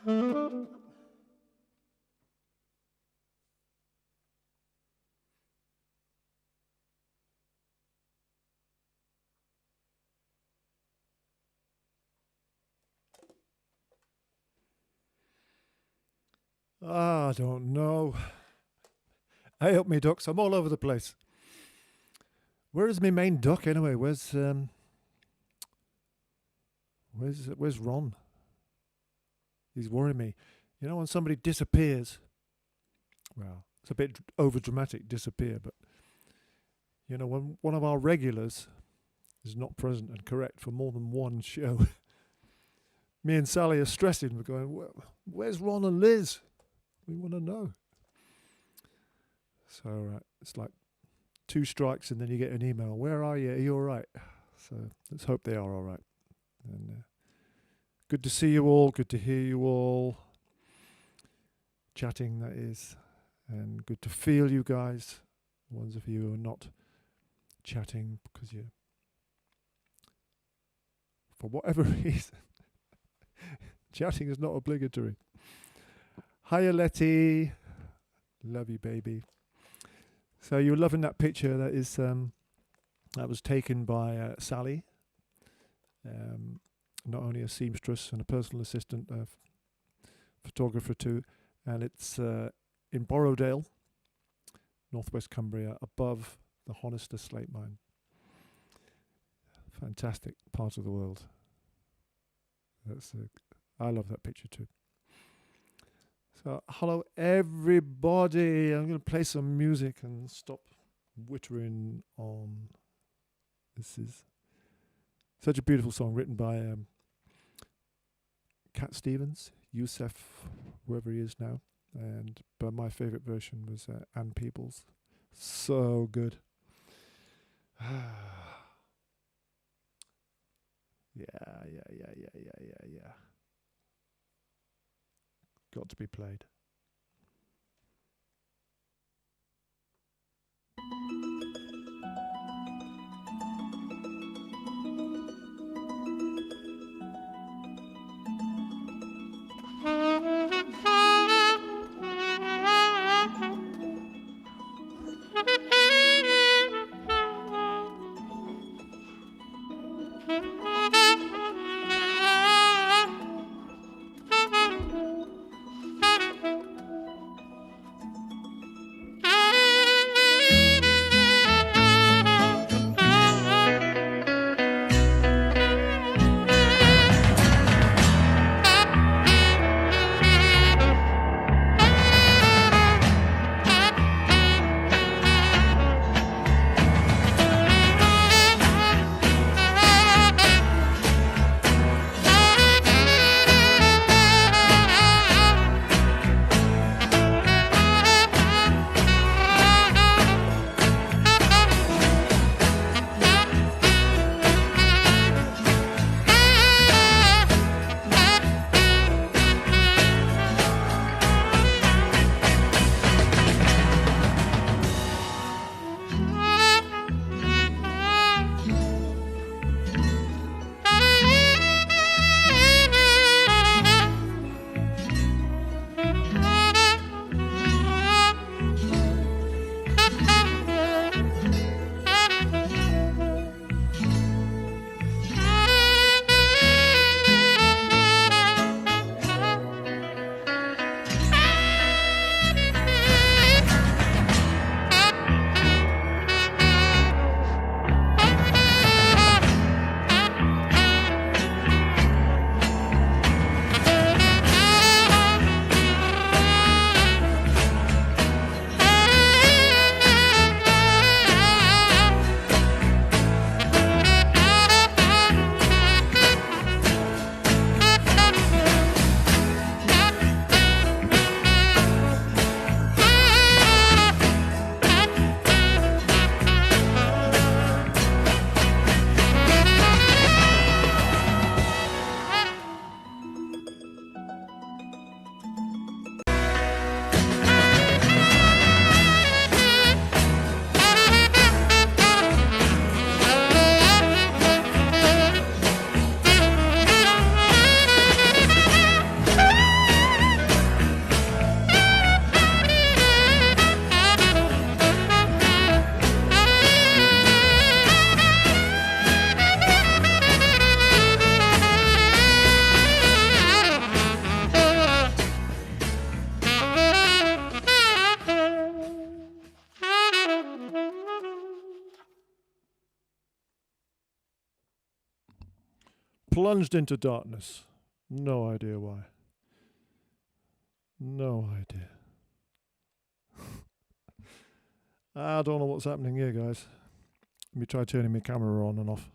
I don't know. Hey up me ducks, I'm all over the place. Where is my main duck anyway? Where's Ron? He's worrying me. You know when somebody disappears, well, it's a bit over dramatic, disappear, but you know, when one of our regulars is not present and correct for more than one show, me and Sally are stressing. We're going, where's Ron and Liz? We want to know. So it's like 2 strikes and then you get an email. Where are you? Are you all right? So let's hope they are all right. And good to see you all. Good to hear you all. Chatting, that is. And good to feel you guys. The ones of you who are not chatting because you, for whatever reason, chatting is not obligatory. Hiya, Letty. Love you, baby. So you're loving that picture. That is that was taken by Sally, not only a seamstress and a personal assistant, photographer too, and it's in Borrowdale, northwest Cumbria, above the Honister slate mine. Fantastic part of the world. I love that picture too. So, hello everybody. I'm going to play some music and stop wittering on. This is such a beautiful song written by Cat Stevens, Youssef, wherever he is now. But my favourite version was Ann Peebles. So good. Yeah. Got to be played. plunged into darkness. No idea why. No idea. I don't know what's happening here, guys. Let me try turning my camera on and off.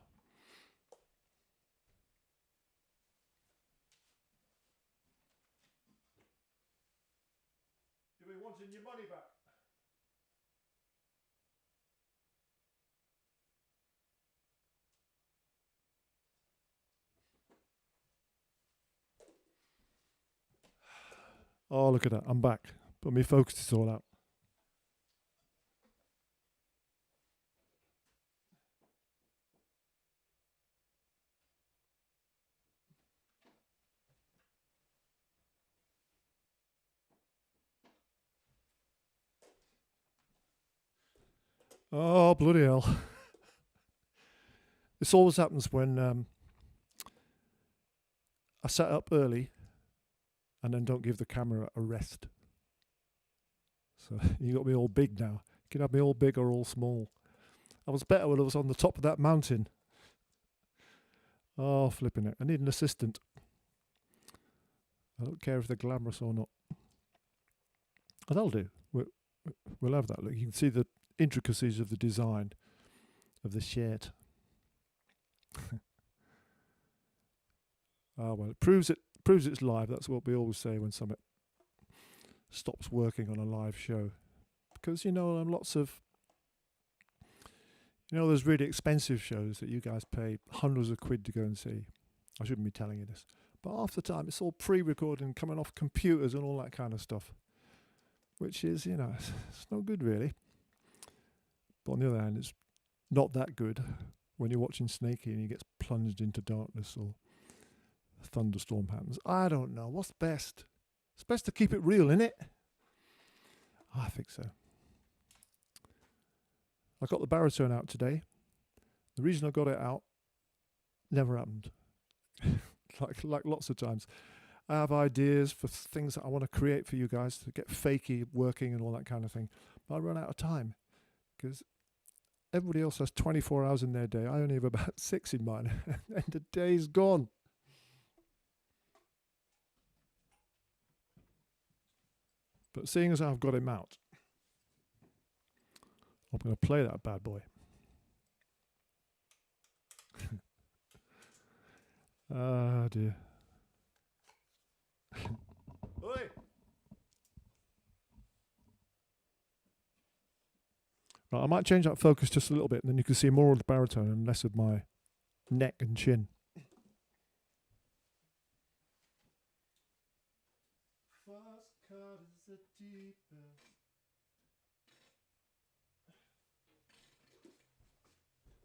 You'll be wanting your money back. Oh, look at that. I'm back. But my focus is all out. Oh, bloody hell. This always happens when I set up early and then don't give the camera a rest. So you got me all big now. You can have me all big or all small. I was better when I was on the top of that mountain. Oh, flipping it. I need an assistant. I don't care if they're glamorous or not. And that'll do. We'll have that. Look, you can see the intricacies of the design of the shirt. Oh, well, it proves it's live. That's what we always say when something stops working on a live show. Because, lots of, there's really expensive shows that you guys pay hundreds of quid to go and see. I shouldn't be telling you this. But half the time, it's all pre-recorded and coming off computers and all that kind of stuff. Which is, it's no good really. But on the other hand, it's not that good when you're watching Snakey and he gets plunged into darkness or a thunderstorm happens. I don't know. What's best? It's best to keep it real, innit? I think so. I got the baritone out today. The reason I got it out never happened. like lots of times. I have ideas for things that I want to create for you guys to get fakey working and all that kind of thing. But I run out of time because everybody else has 24 hours in their day. I only have about 6 in mine and the day's gone. But seeing as I've got him out, I'm going to play that bad boy. Ah, dear. Oi! Right, I might change that focus just a little bit, and then you can see more of the baritone and less of my neck and chin. First cut is the deepest.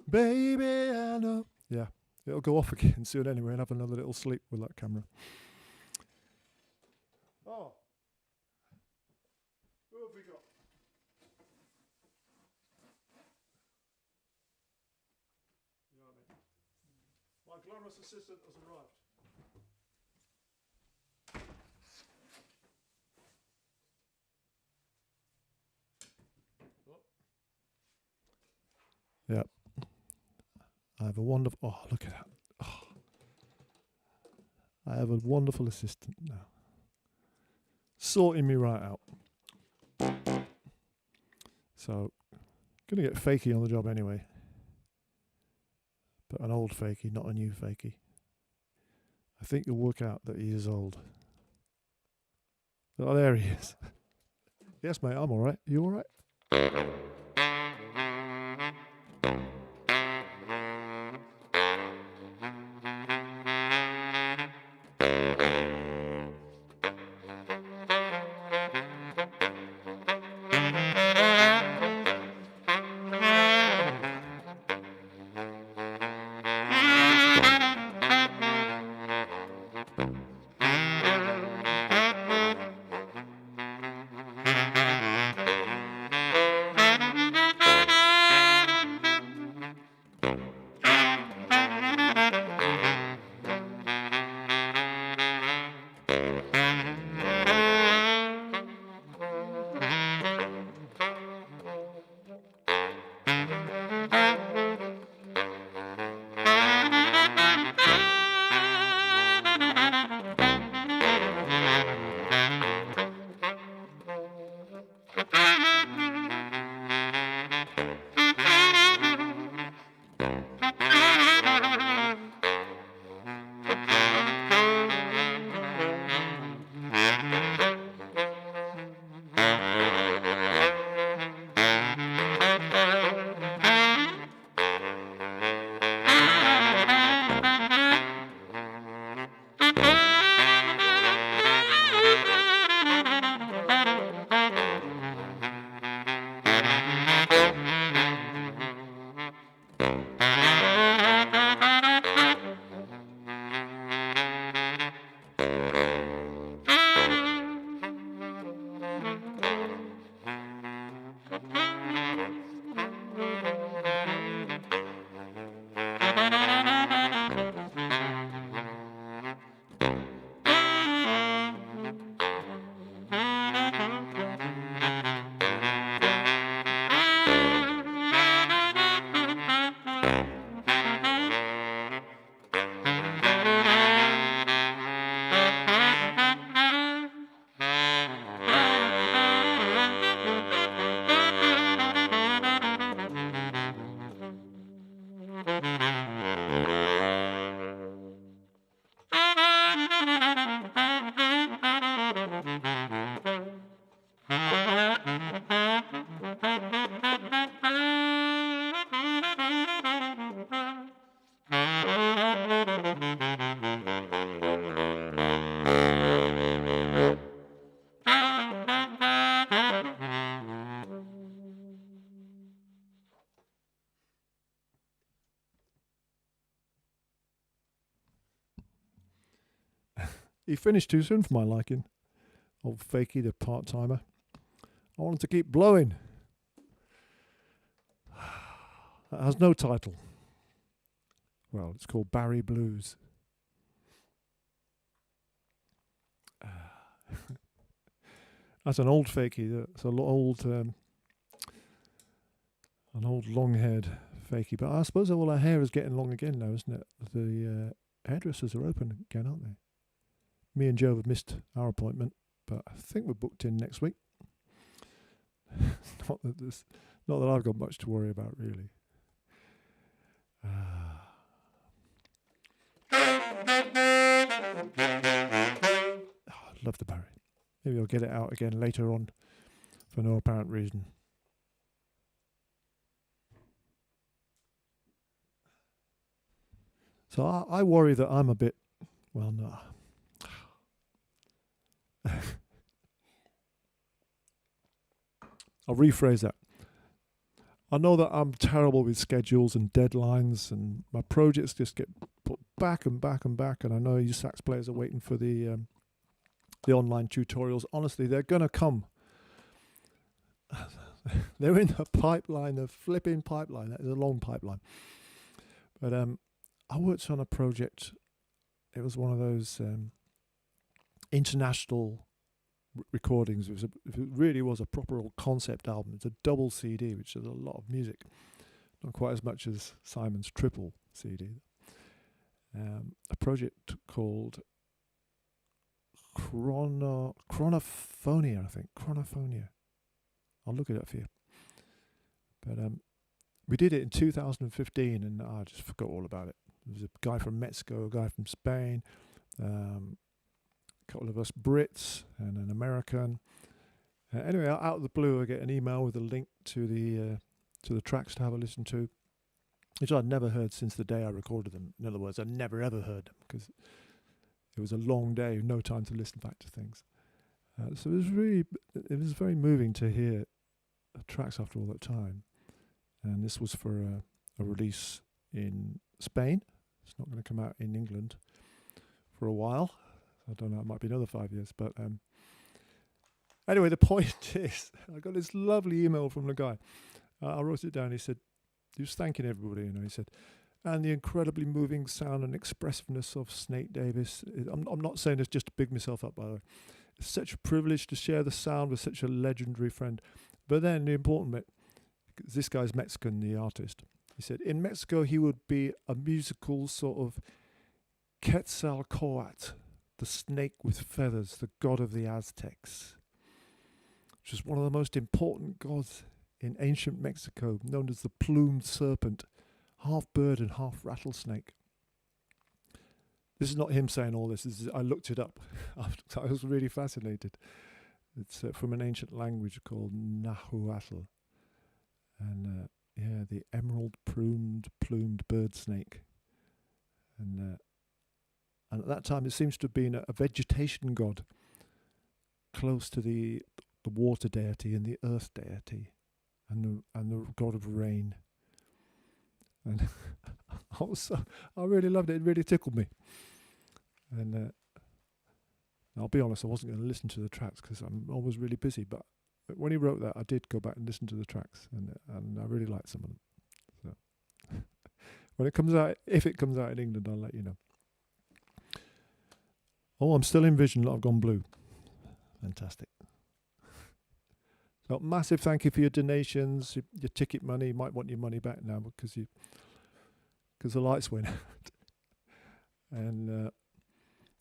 Baby, I know. Yeah, it'll go off again soon anyway, and have another little sleep with that camera. Oh. Who have we got? You know what I mean? My glamorous assistant has arrived. Oh. Yep. I have a wonderful... Oh, look at that. Oh. I have a wonderful assistant now. Sorting me right out. So, gonna get fakey on the job anyway. But an old fakey, not a new fakey. I think you'll work out that he is old. Oh, there he is. Yes, mate, I'm alright. You alright? He finished too soon for my liking. Old Fakey, the part-timer. I wanted to keep blowing. That has no title. Well, it's called Barry Blues. That's an old Fakey. That's an old long-haired Fakey. But I suppose all her hair is getting long again now, isn't it? The hairdressers are open again, aren't they? Me and Joe have missed our appointment, but I think we're booked in next week. not that I've got much to worry about, really. I love the Barry. Maybe I'll get it out again later on for no apparent reason. So I worry that I'm a bit, well, no. I'll rephrase that. I know that I'm terrible with schedules and deadlines, and my projects just get put back and back and back. And I know you sax players are waiting for the online tutorials. Honestly, they're gonna come. They're in the pipeline, the flipping pipeline. That is a long pipeline. But I worked on a project. It was one of those international recordings. It really was a proper old concept album. It's a double CD, which is a lot of music. Not quite as much as Simon's triple CD. A project called Chronophonia, I think. Chronophonia. I'll look it up for you. But we did it in 2015, and I just forgot all about it. There was a guy from Mexico, a guy from Spain, couple of us Brits and an American. Anyway, out of the blue, I get an email with a link to the tracks to have a listen to, which I'd never heard since the day I recorded them. In other words, I'd never ever heard them because it was a long day, no time to listen back to things. So it was very moving to hear tracks after all that time. And this was for a release in Spain. It's not going to come out in England for a while. I don't know, it might be another 5 years, but anyway, the point is, I got this lovely email from the guy. I wrote it down. He said, he was thanking everybody, he said, and the incredibly moving sound and expressiveness of Snake Davis. I'm not saying this just to big myself up, by the way. It's such a privilege to share the sound with such a legendary friend. But then the important bit, this guy's Mexican, the artist. He said, in Mexico, he would be a musical sort of Quetzalcoatl, the snake with feathers, the god of the Aztecs, which is one of the most important gods in ancient Mexico, known as the plumed serpent, half bird and half rattlesnake. This is not him saying all this. I looked it up. I was really fascinated. It's from an ancient language called Nahuatl. And the emerald plumed bird snake. And at that time, it seems to have been a vegetation god, close to the water deity and the earth deity, and the god of rain. And I really loved it. It really tickled me. And I'll be honest, I wasn't going to listen to the tracks because I'm always really busy. But when he wrote that, I did go back and listen to the tracks, and I really liked some of them. So When it comes out, if it comes out in England, I'll let you know. Oh, I'm still in Vision. I've gone blue. Fantastic. So massive thank you for your donations, your ticket money. You might want your money back now because the lights went out. And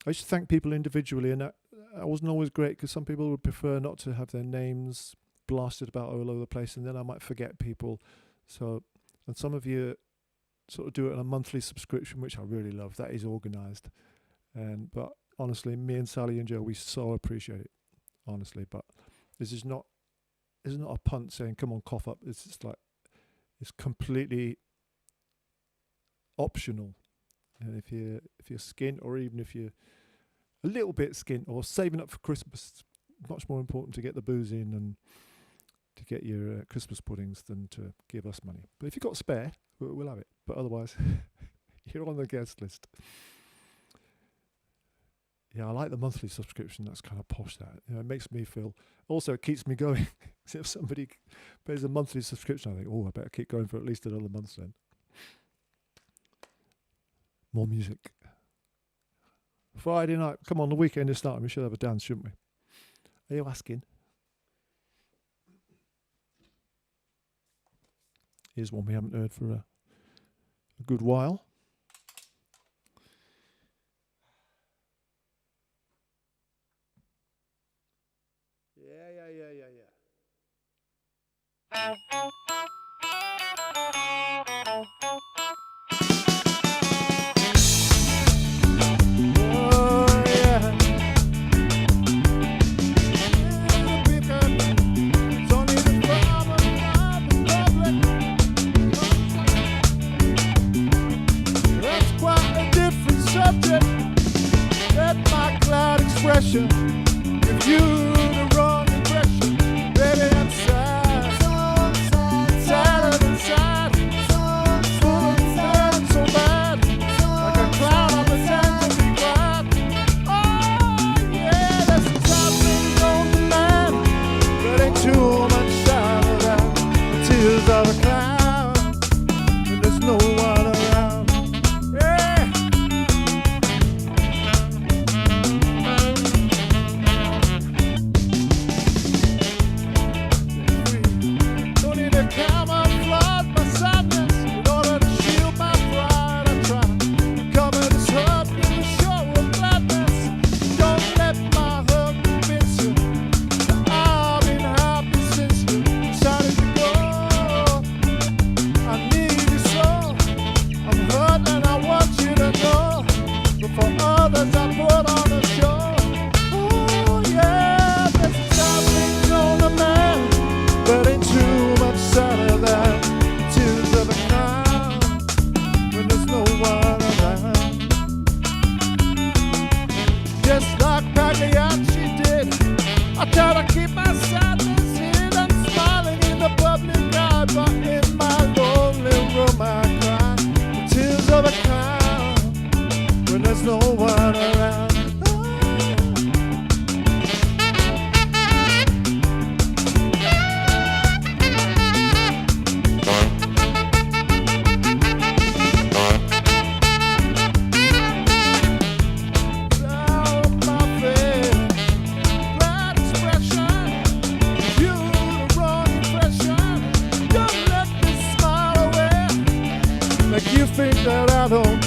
I used to thank people individually, and that wasn't always great because some people would prefer not to have their names blasted about all over the place, and then I might forget people. So, and some of you sort of do it on a monthly subscription, which I really love. That is organised, but honestly, me and Sally and Joe, we so appreciate it, honestly. But this is not a punt saying come on, cough up. It's just like it's completely optional. And if you're skint, or even if you're a little bit skint, or saving up for Christmas, it's much more important to get the booze in and to get your Christmas puddings than to give us money. But if you've got spare, we'll have it. But otherwise, you're on the guest list. Yeah, I like the monthly subscription. That's kind of posh. That it makes me feel. Also, it keeps me going. So if somebody pays a monthly subscription, I think, oh, I better keep going for at least another month then. More music. Friday night. Come on, the weekend is starting. We should have a dance, shouldn't we? Are you asking? Here's one we haven't heard for a good while. Give you the wrong impression, baby, I'm sad, sadder than sad, full of sad, so bad, like a cloud on the sands of the glad. Oh yeah, that's the top thing on the land, but ain't too much sad of that. The tears of a cloud, when there's no one around.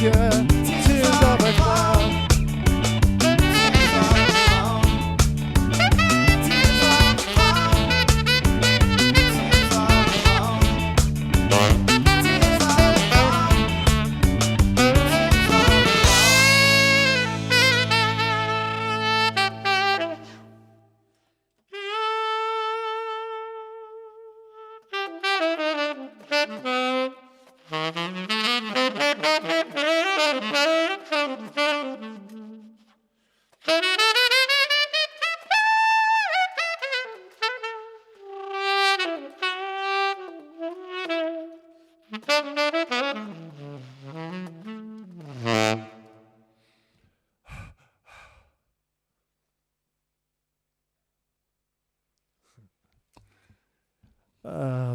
Yeah.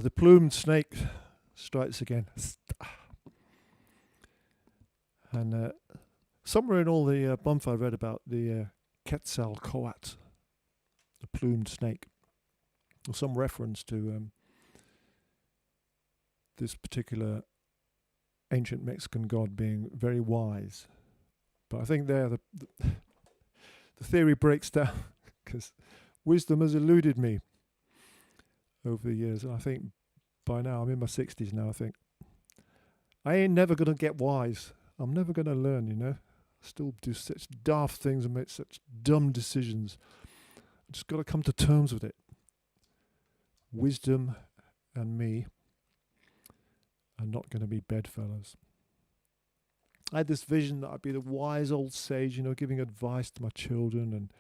The plumed snake strikes again. And somewhere in all the bump I read about the Quetzalcoatl, the plumed snake, or some reference to this particular ancient Mexican god being very wise. But I think there the theory breaks down because wisdom has eluded me over the years. And I think by now, I'm in my 60s now, I think, I ain't never going to get wise. I'm never going to learn, you know. I still do such daft things and make such dumb decisions. I just got to come to terms with it. Wisdom and me are not going to be bedfellows. I had this vision that I'd be the wise old sage, you know, giving advice to my children and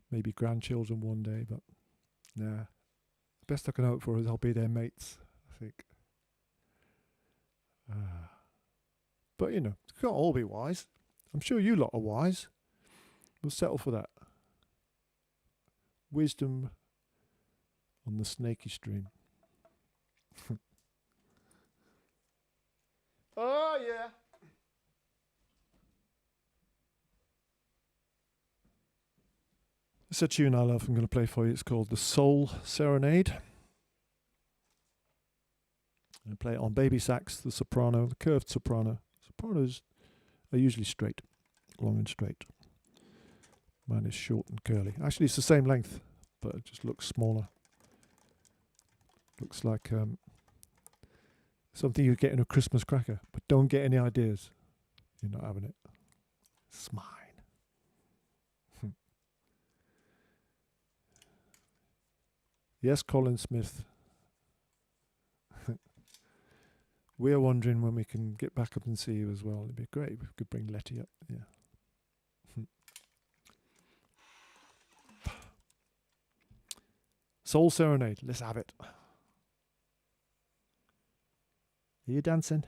maybe grandchildren one day, but nah. The best I can hope for is I'll be their mates, I think. But, you know, we can't all be wise. I'm sure you lot are wise. We'll settle for that. Wisdom on the snaky stream. Oh, yeah. It's a tune I love. I'm going to play for you. It's called The Soul Serenade. I'm going to play it on baby sax, the soprano, the curved soprano. Sopranos are usually straight, long and straight. Mine is short and curly. Actually, it's the same length, but it just looks smaller. Looks like something you get in a Christmas cracker, but don't get any ideas. You're not having it. It's mine. Yes, Colin Smith. We're wondering when we can get back up and see you as well. It'd be great if we could bring Letty up. Yeah. Soul Serenade. Let's have it. Are you dancing?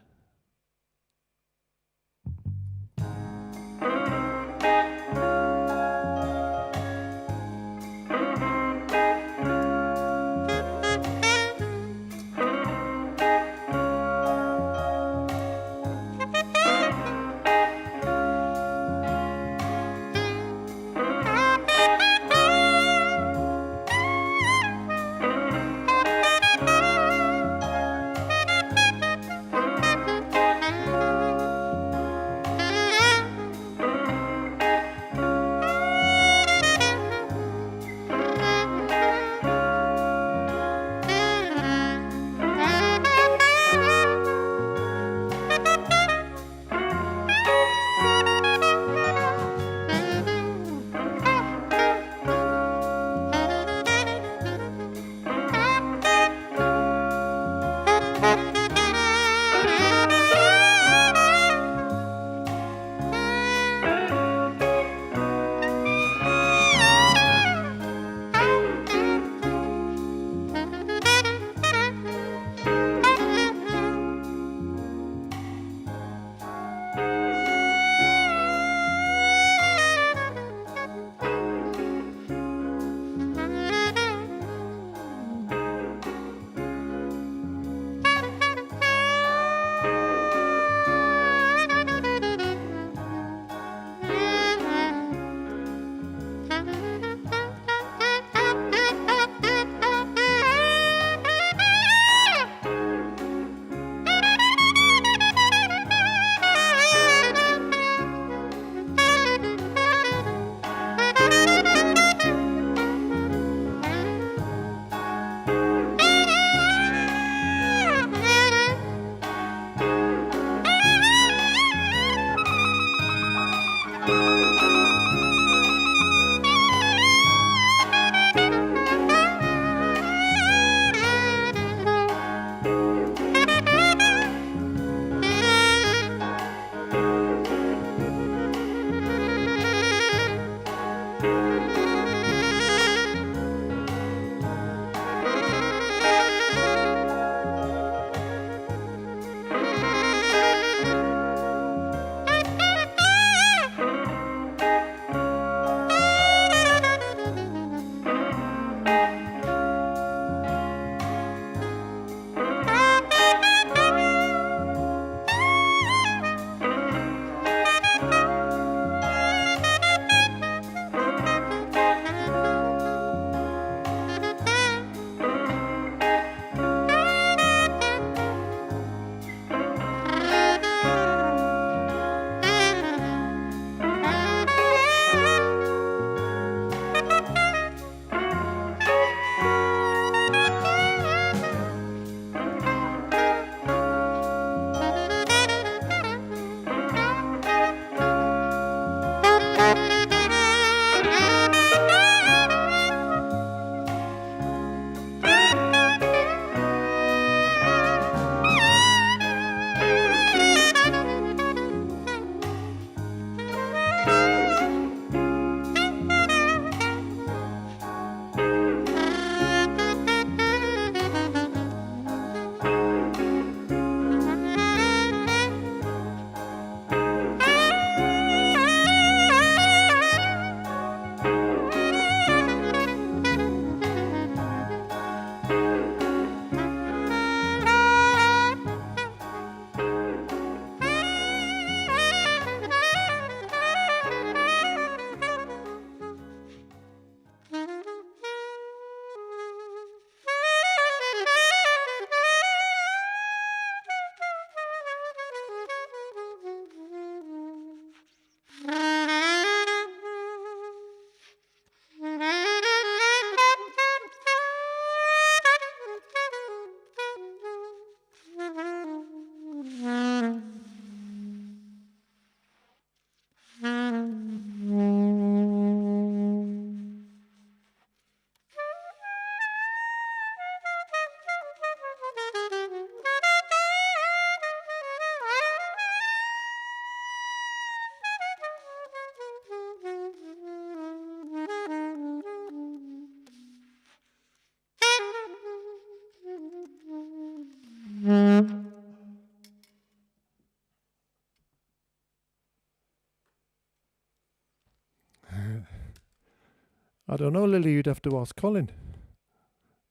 I don't know, Lily. You'd have to ask Colin.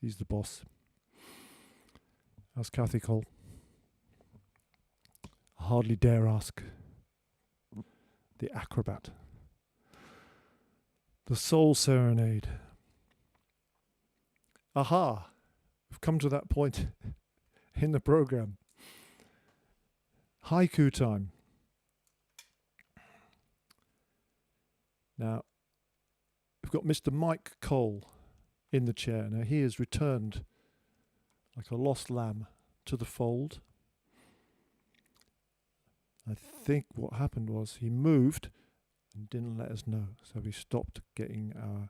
He's the boss. Ask Kathy Cole. I hardly dare ask the acrobat. The Soul Serenade. Aha! We've come to that point in the program. Haiku time. Now, we've got Mr. Mike Cole in the chair. Now, he has returned like a lost lamb to the fold. I think what happened was he moved and didn't let us know. So we stopped getting our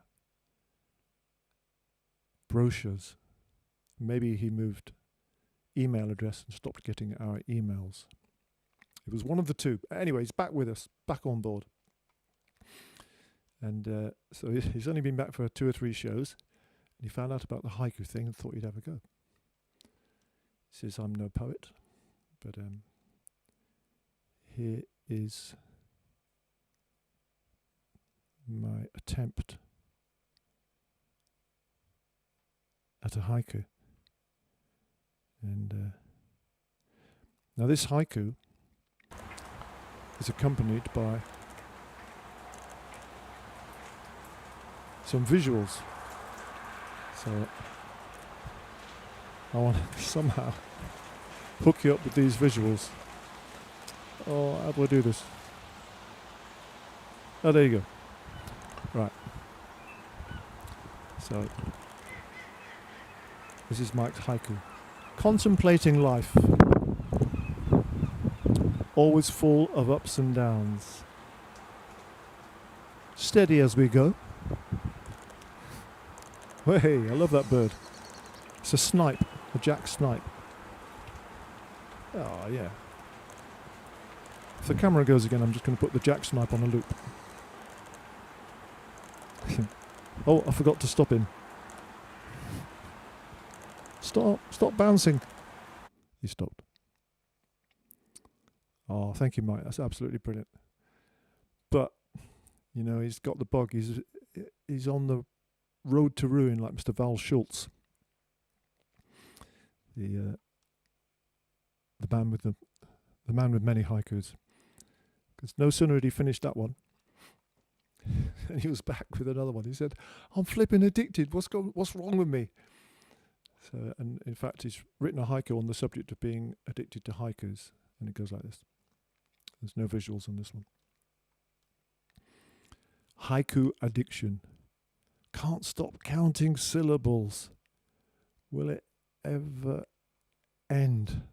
brochures. Maybe he moved email address and stopped getting our emails. It was one of the two. Anyway, he's back with us, back on board. And so he's only been back for 2 or 3 shows. And he found out about the haiku thing and thought he'd have a go. He says, I'm no poet, but here is my attempt at a haiku. And now this haiku is accompanied by some visuals. So I want to somehow hook you up with these visuals. Oh, how do I do this? Oh, there you go. Right. So this is Mike's haiku. Contemplating life, always full of ups and downs. Steady as we go. Hey, I love that bird. It's a snipe, a jack snipe. Oh, yeah. If the camera goes again, I'm just going to put the jack snipe on a loop. Oh, I forgot to stop him. Stop bouncing. He stopped. Oh, thank you, Mike. That's absolutely brilliant. But, you know, he's got the bug. He's on the road to ruin like Mr. Val Schultz. The man with many haikus. Because no sooner had he finished that one, and he was back with another one. He said, "I'm flipping addicted. What's wrong with me?" So, and in fact, he's written a haiku on the subject of being addicted to haikus, and it goes like this. There's no visuals on this one. Haiku addiction. Can't stop counting syllables. Will it ever end?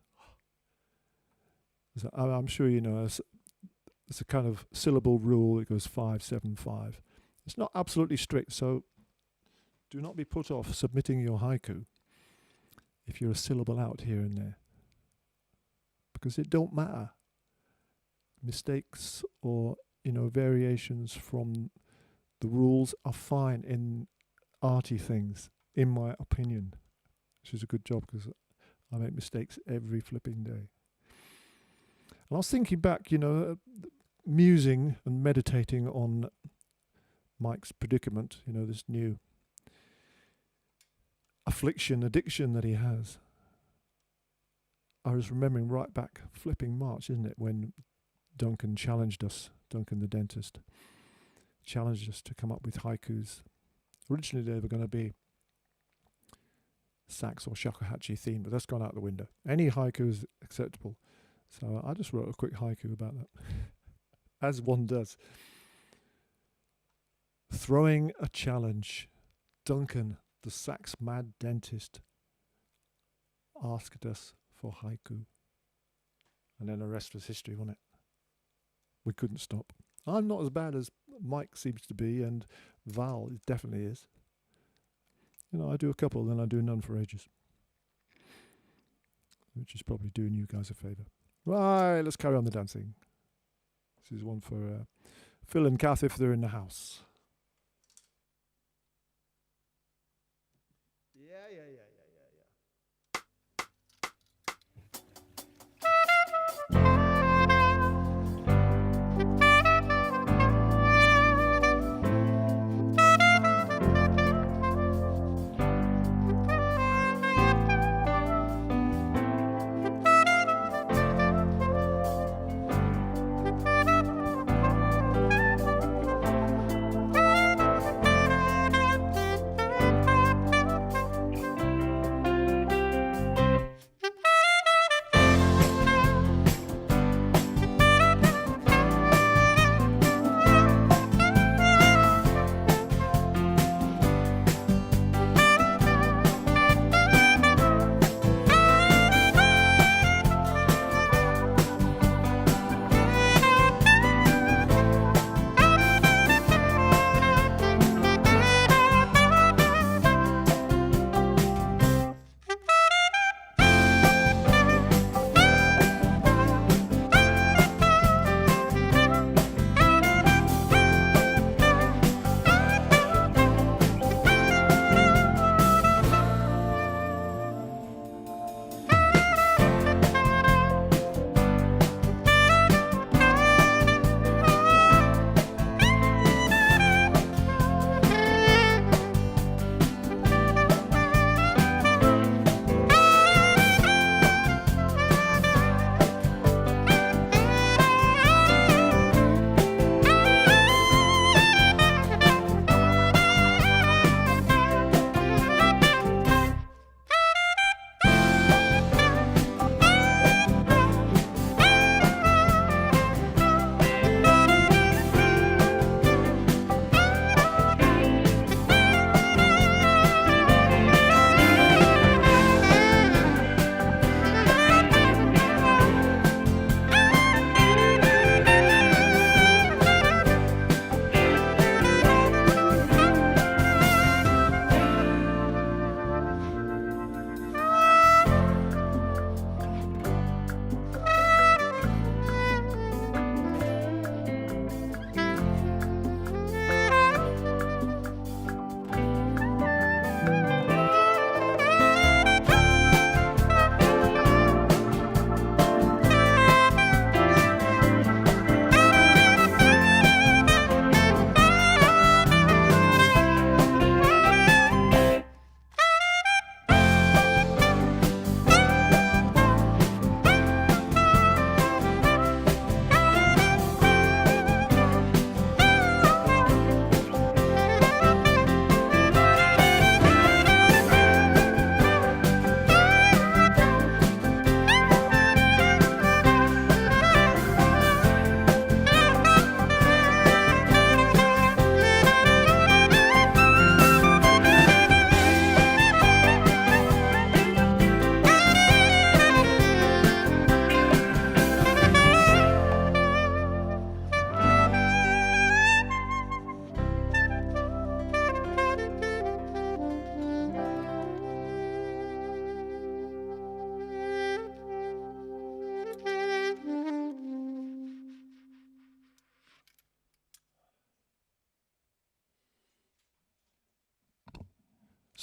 So I'm sure you know it's a kind of syllable rule. It goes 5, 7, 5. It's not absolutely strict, so do not be put off submitting your haiku if you're a syllable out here and there, because it don't matter. Mistakes or variations from the rules are fine in arty things, in my opinion, which is a good job because I make mistakes every flipping day. And I was thinking back, musing and meditating on Mike's predicament, this new addiction that he has. I was remembering right back flipping March, isn't it, when Duncan the dentist, challenged us to come up with haikus. Originally they were going to be sax or shakuhachi themed, but that's gone out the window. Any haiku is acceptable. So I just wrote a quick haiku about that, as one does. Throwing a challenge. Duncan, the sax mad dentist, asked us for haiku. And then the rest was history, wasn't it? We couldn't stop. I'm not as bad as Mike seems to be, and Val definitely is. I do a couple, then I do none for ages. Which is probably doing you guys a favour. Right, let's carry on the dancing. This is one for Phil and Kath if they're in the house. Yeah.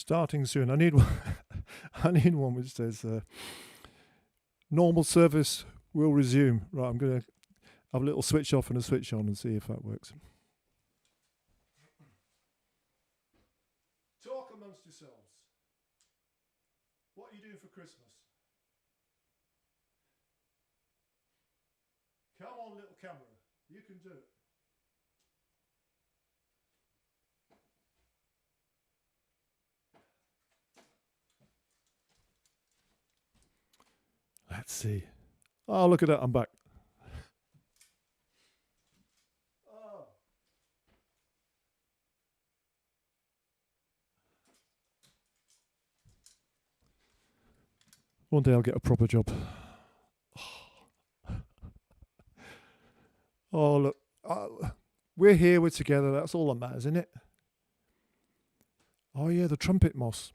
Starting soon. I need one. I need one which says normal service will resume. Right, I'm going to have a little switch off and a switch on and see if that works. Talk amongst yourselves. What are you doing for Christmas? Come on, little camera. You can do it. Let's see. Oh, look at that. I'm back. Oh. One day I'll get a proper job. Oh, look. We're here, we're together. That's all that matters, isn't it? Oh, yeah, the trumpet moss.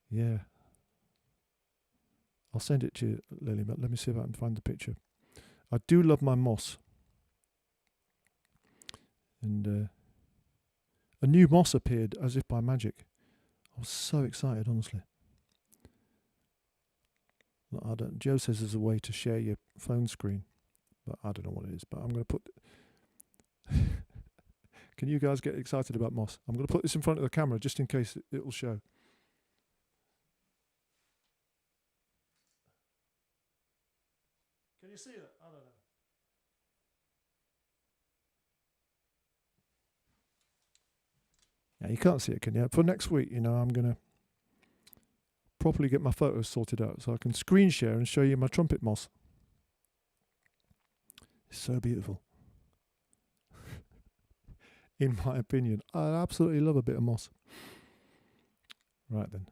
Yeah. I'll send it to you, Lily, but let me see if I can find the picture. I do love my moss. And a new moss appeared as if by magic. I was so excited, honestly. Joe says there's a way to share your phone screen, but I don't know what it is. But I'm going to put... Can you guys get excited about moss? I'm going to put this in front of the camera just in case it will show. Can you see that? I don't know. Yeah, you can't see it, can you? For next week, I'm going to properly get my photos sorted out so I can screen share and show you my trumpet moss. It's so beautiful. In my opinion, I absolutely love a bit of moss. Right then.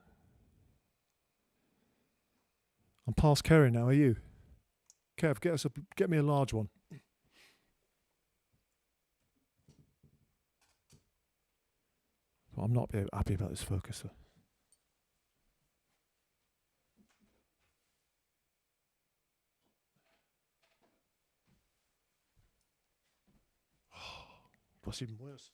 I'm past Kerry now, are you? Kev, get me a large one. Well, I'm not happy about this focus though. What's even worse?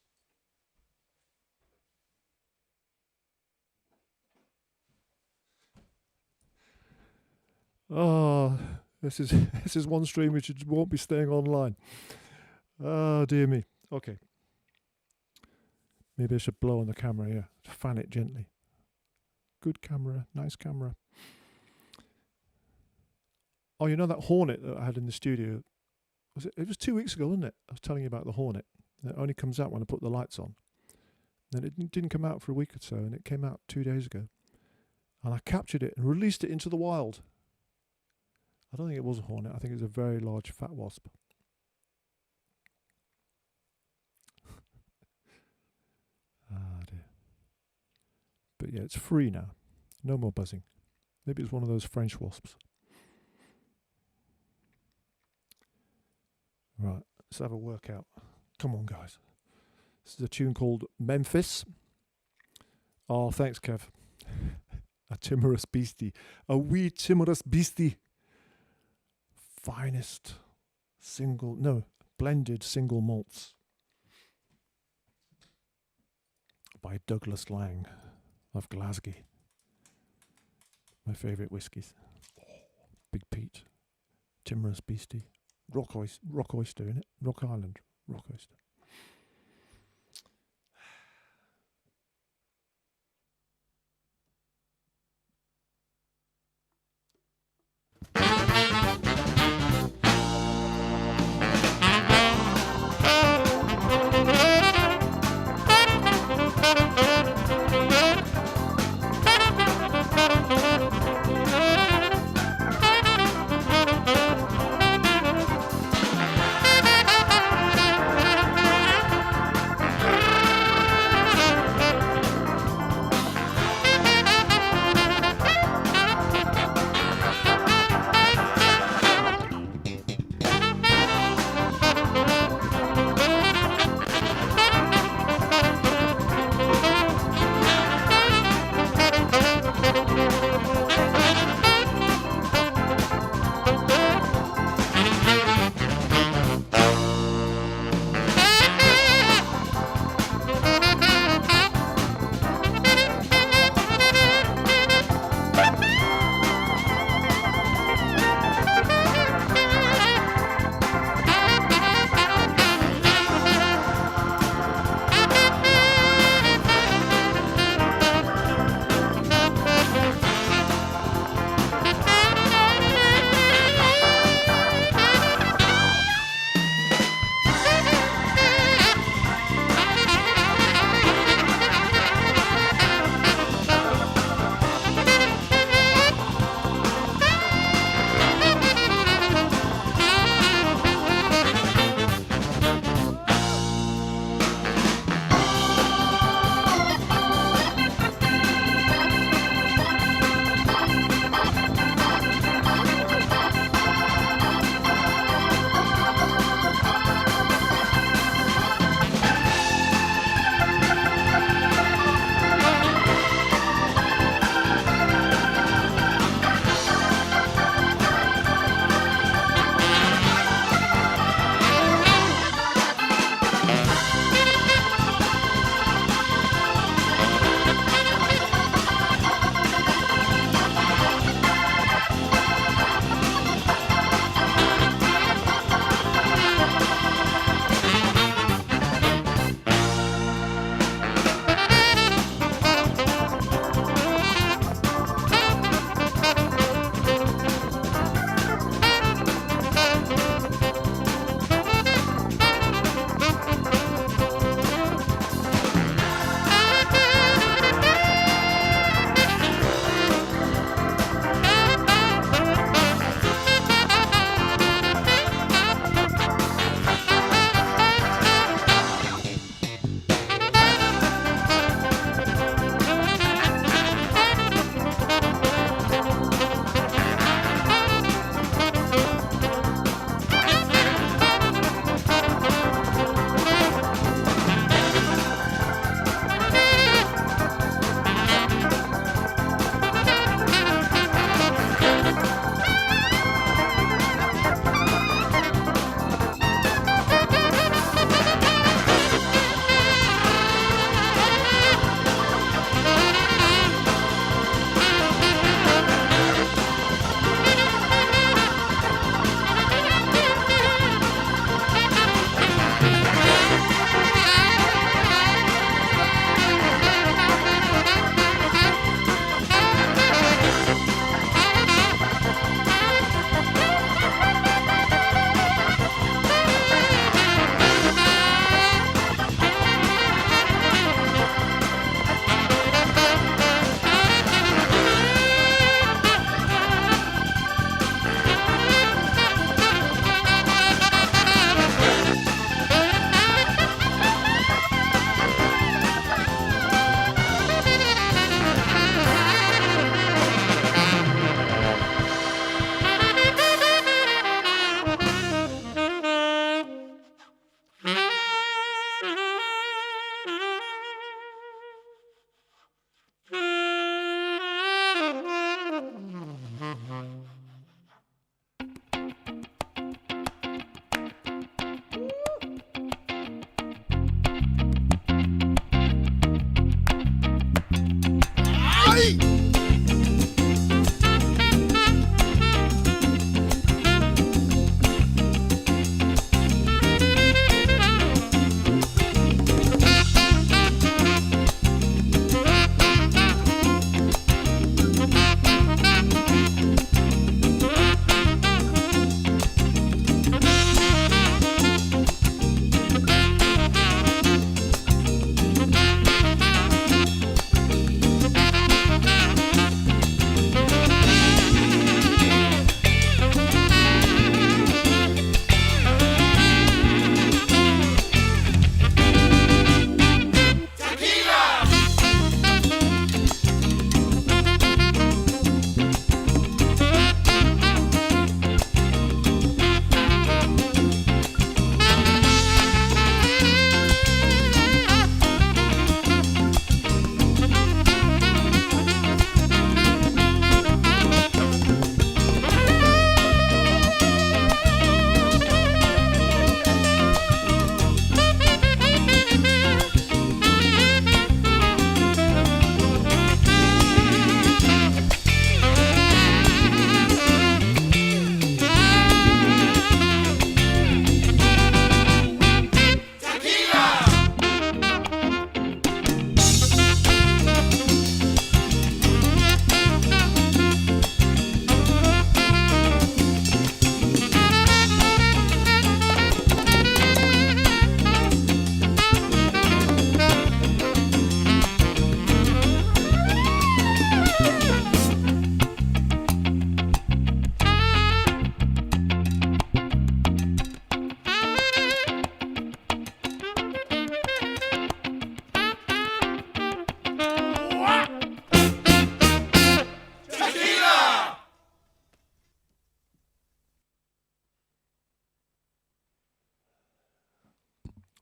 Oh, this is one stream which won't be staying online. Oh dear me. Okay. Maybe I should blow on the camera here. Fan it gently. Good camera, nice camera. Oh, you know that Hornet that I had in the studio? It was 2 weeks ago, wasn't it? I was telling you about the Hornet. It only comes out when I put the lights on. Then it didn't come out for a week or so, and it came out 2 days ago. And I captured it and released it into the wild. I don't think it was a hornet. I think it was a very large fat wasp. Ah dear. But yeah, it's free now. No more buzzing. Maybe it's one of those French wasps. Right, let's have a workout. Come on, guys. This is a tune called Memphis. Oh, thanks, Kev. A timorous beastie. A wee timorous beastie. Finest blended single malts by Douglas Lang of Glasgow. My favourite whiskies. Big Pete, Timorous Beastie, Rock Oyster in it, Rock Island, Rock Oyster.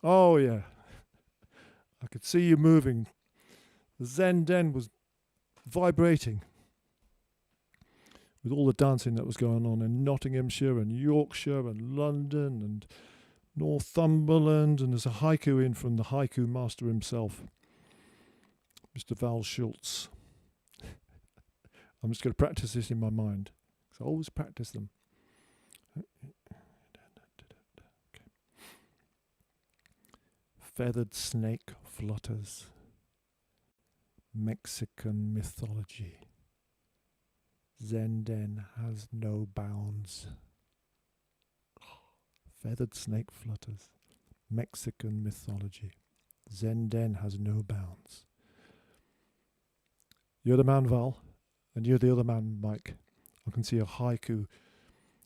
Oh, yeah. I could see you moving. The Zen Den was vibrating with all the dancing that was going on in Nottinghamshire and Yorkshire and London and Northumberland. And there's a haiku in from the haiku master himself, Mr. Val Schultz. I'm just going to practice this in my mind, because I always practice them. Feathered snake flutters. Mexican mythology. Zen Den has no bounds. Feathered snake flutters. Mexican mythology. Zen Den has no bounds. You're the man, Val, and you're the other man, Mike. I can see a haiku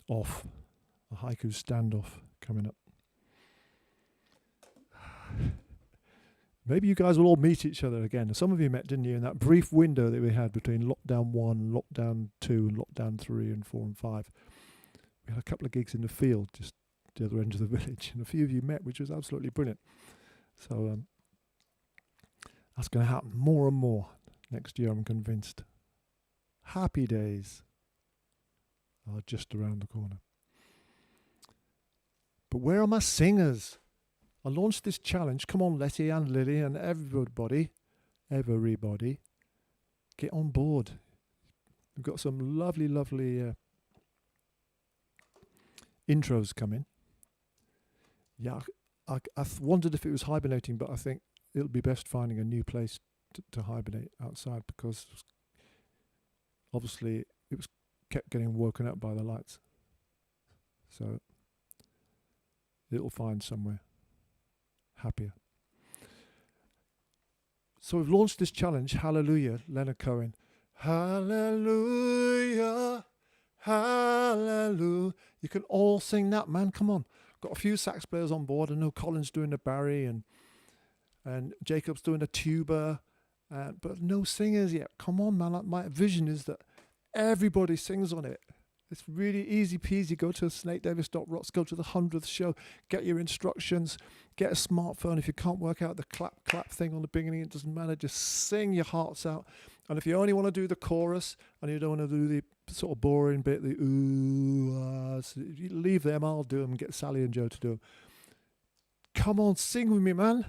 off, a haiku standoff coming up. Maybe you guys will all meet each other again. Some of you met, didn't you, in that brief window that we had between lockdown 1, lockdown 2, and lockdown 3 and 4 and 5. We had a couple of gigs in the field, just the other end of the village, and a few of you met, which was absolutely brilliant. So that's going to happen more and more next year, I'm convinced. Happy days are just around the corner. But where are my singers? I launched this challenge. Come on, Letty and Lily and everybody, get on board. We've got some lovely intros coming. Yeah, I wondered if it was hibernating, but I think it'll be best finding a new place to hibernate outside, because obviously it was kept getting woken up by the lights. So it'll find somewhere happier. So we've launched this challenge, Hallelujah, Leonard Cohen. Hallelujah, hallelujah. You can all sing that, man. Come on. Got a few sax players on board. I know Colin's doing the Barry and Jacob's doing the tuba, but no singers yet. Come on, man. My vision is that everybody sings on it. It's really easy peasy. Go to snakedavis.rocks, go to the 100th show, get your instructions, get a smartphone. If you can't work out the clap thing on the beginning, it doesn't matter. Just sing your hearts out. And if you only want to do the chorus and you don't want to do the sort of boring bit, the ooh, so you leave them, I'll do them, get Sally and Joe to do them. Come on, sing with me, man.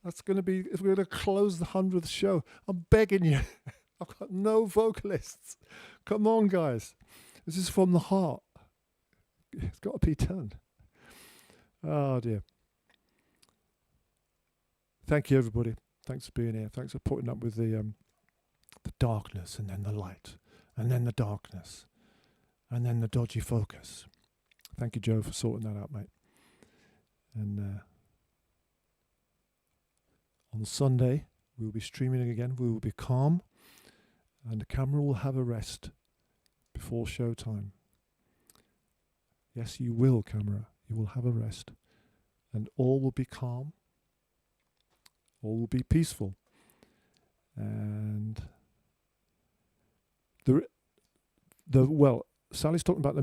That's going to be, if we're going to close the 100th show, I'm begging you. I've got no vocalists. Come on, guys. This is from the heart. It's got to be done. Oh, dear. Thank you, everybody. Thanks for being here. Thanks for putting up with the darkness and then the light and then the darkness and then the dodgy focus. Thank you, Joe, for sorting that out, mate. And on Sunday, we will be streaming again. We will be calm and the camera will have a rest before showtime. Yes, you will, camera. You will have a rest. And all will be calm. All will be peaceful. And Sally's talking about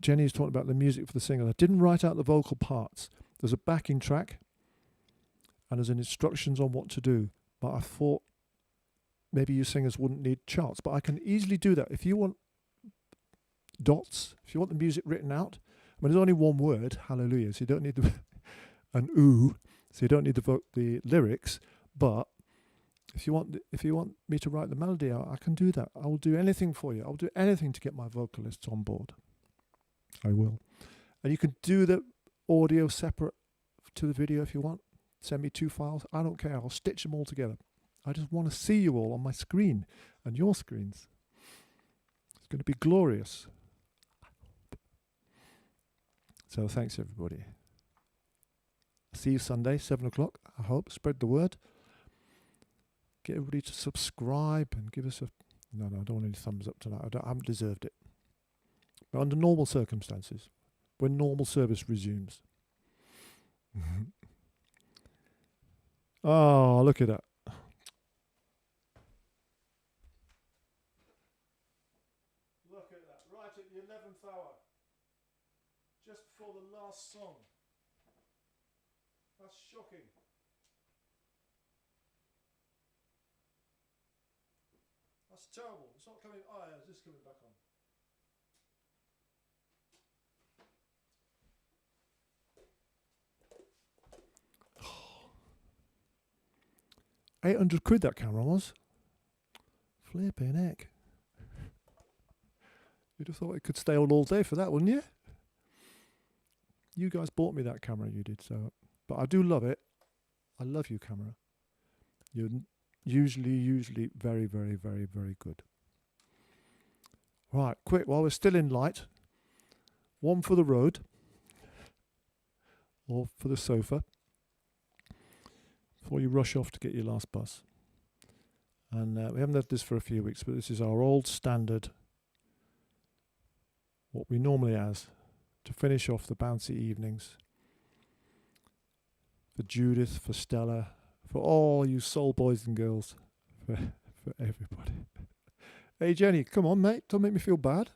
Jenny's talking about the music for the singer. I didn't write out the vocal parts. There's a backing track and there's an instructions on what to do. But I thought maybe you singers wouldn't need charts, but I can easily do that. If you want dots, if you want the music written out, I mean, there's only one word, hallelujah, so you don't need an ooh, so you don't need the lyrics. But if you want me to write the melody out, I can do that. I will do anything for you. I'll do anything to get my vocalists on board. I will. And you can do the audio separate to the video if you want. Send me 2 files. I don't care. I'll stitch them all together. I just want to see you all on my screen and your screens. It's going to be glorious. So thanks, everybody. See you Sunday, 7 o'clock, I hope. Spread the word. Get everybody to subscribe and give us a... No, I don't want any thumbs up tonight. I haven't deserved it. But under normal circumstances, when normal service resumes. Oh, look at that. Look at that, right at the 11th hour, just before the last song. That's shocking. That's terrible. It's not coming. Oh, yeah, it's just coming back on. £800 that camera was. Flipping heck. You'd have thought it could stay on all day for that, wouldn't you? You guys bought me that camera, you did, so. But I do love it. I love you, camera. You're usually very, very, very, very good. Right, quick, while we're still in light, one for the road, or for the sofa, before you rush off to get your last bus. And we haven't had this for a few weeks, but this is our old standard, what we normally has, to finish off the bouncy evenings. For Judith, for Stella, for all you soul boys and girls, for everybody. Hey Jenny, come on mate, don't make me feel bad.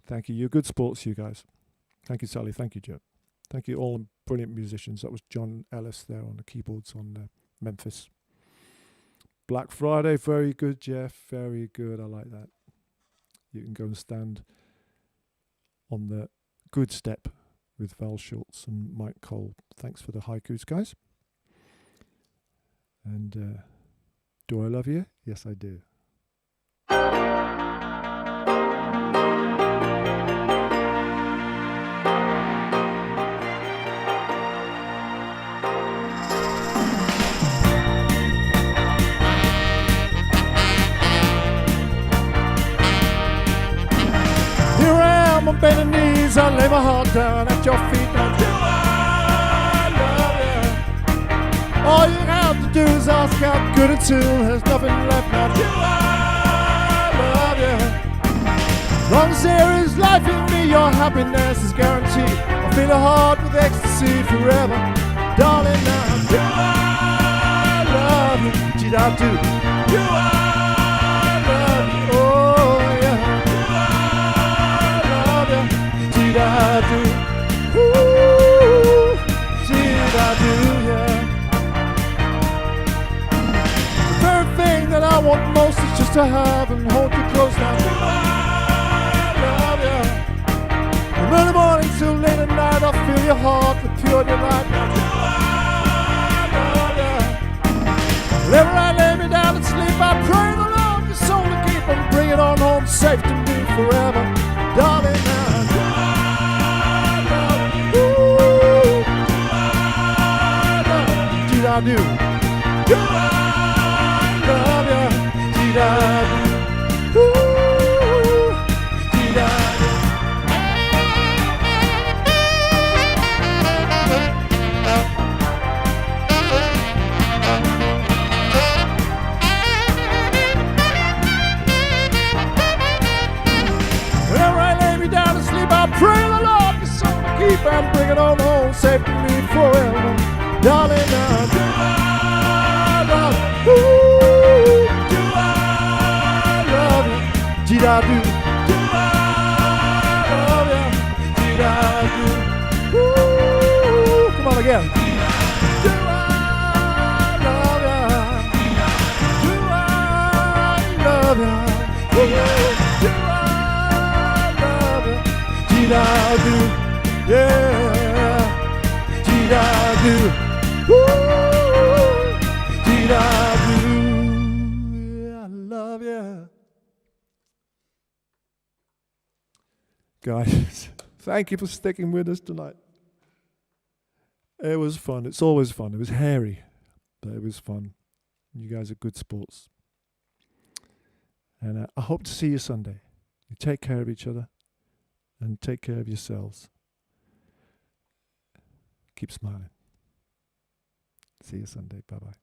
Thank you, you're good sports, you guys. Thank you Sally, thank you Joe. Thank you all brilliant musicians. That was John Ellis there on the keyboards on Memphis. Black Friday, very good Jeff, very good, I like that. You can go and stand on the good step with Val Schultz and Mike Cole. Thanks for the haikus, guys. And do I love you? Yes, I do. On bending knees, I lay my heart down at your feet. Now, do I love you? All you have to do is ask how good until there's nothing left. Now, do I love you? As long as there is life in me, your happiness is guaranteed. I'll fill your heart with ecstasy forever, darling. Now, do I love you? Gee, I do. Do I love you? Oh yeah. Did I do? Ooh, did I do, yeah. The very thing that I want most is just to have and hold you close now. Do I love you? From early morning till late at night, I'll fill your heart with pure delight. Now do I love you? Whenever I lay me down and sleep, I pray the Lord your soul to keep and bring it on home safe to me forever, darling. Now I do. Do I love you? Did I do? Ooh, did I do? Whenever I lay me down to sleep, I pray the Lord your soul to keep and bring it on home safe to me forever. Darling, now do I love you? Ooh, do I love you? Did I do? Do I love you? Did I do? Ooh, come on again. Do I love you? Do I love you? Ooh, do I love you? Did I do? Yeah. Did I do? Ooh, did I do? I love you. Guys, thank you for sticking with us tonight. It was fun. It's always fun. It was hairy, but it was fun. You guys are good sports. And I hope to see you Sunday. You take care of each other and take care of yourselves. Keep smiling. See you Sunday. Bye-bye.